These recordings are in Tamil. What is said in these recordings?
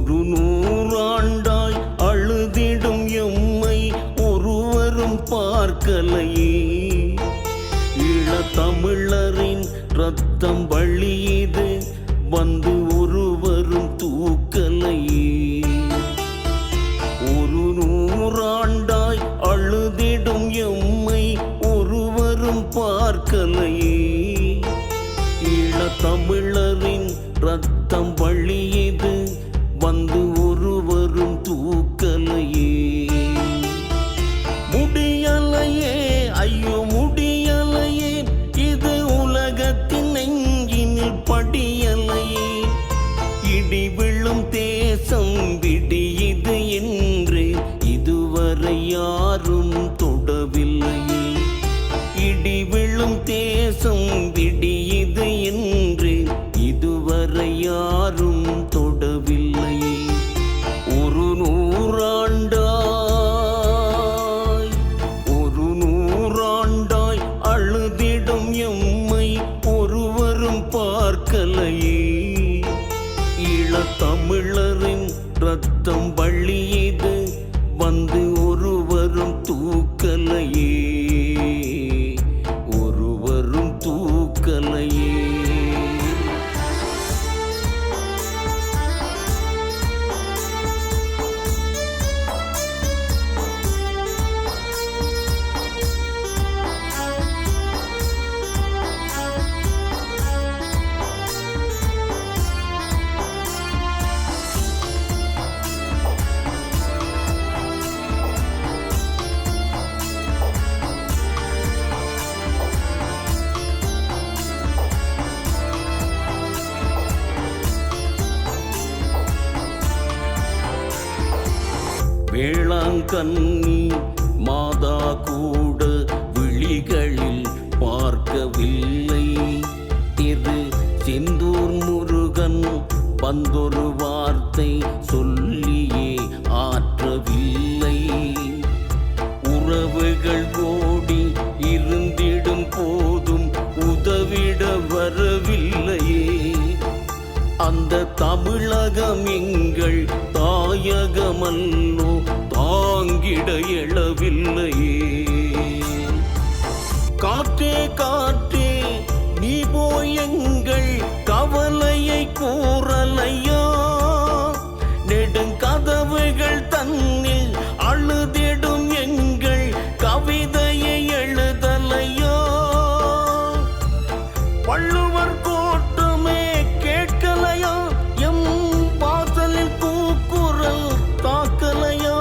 ஒரு நூறாண்டாய் அழுதிடும் எம்மை ஒருவரும் பார்க்கலையே. ஈழத்தமிழரின் ரத்தம் வழியது வந்து ஒருவரும் தூக்கலையே. ஒரு நூறாண்டாய் அழுதிடும் எம்மை ஒருவரும் பார்க்கலையே. ஈழத்தமிழரின் ரத்தம் வழியது வந்து ஒருவரும் தூக்கலையே. முடியலையே, ஐயோ முடியலையே, இது உலகத்தின் நெஞ்சினில் படியலையே. இடி விழும் தேசம் விடியது என்று இதுவரை யாரும் தொடவில்லையே. இடி விழும் தேசம் விடியது என்று இதுவரை யாரும் தொடவில்லையே. ஒரு நூறாண்டாய் அழுதிடும் எம்மை ஒருவரும் பார்க்கலையே. ஈழத்தமிழரின் ரத்தம் வழியது வந்து ஒருவரும் தூக்கலையே. ஒருவரும் தூக்கலையே. வேளாங்கண்ணி மாதா கூட விழிகளில் பார்க்கவில்லை. திரு செந்தூர் முருகன் வந்தொரு வார்த்தை சொல்லியே ஆற்றவில்லை. உறவுகள் ஓடி இருந்திடும் போதும் உதவிட வரவில்லையே. அந்த தமிழகம் எங்கள் தாயகமல்லோ தாங்கிட எழவில்லையே. காற்றே காற்றே நீ போய் எங்கள் கவலையை கூறலையா. நெடுங்கதவுகள் தன்னில் அழுதிடும் எங்கள் கவிதையை எழுதலையா. வள்ளுவர் கோட்டமே கேட்கலையா, எம் வாசலில் கூக்குரல் தாக்கலையா.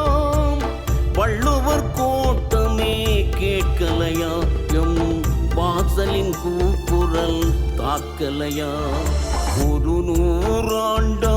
வள்ளுவர் கோட்டமே கேட்கலையா, எம் வாசலின் கூக்குரல் தாக்கலையா. ஒரு நூறாண்டு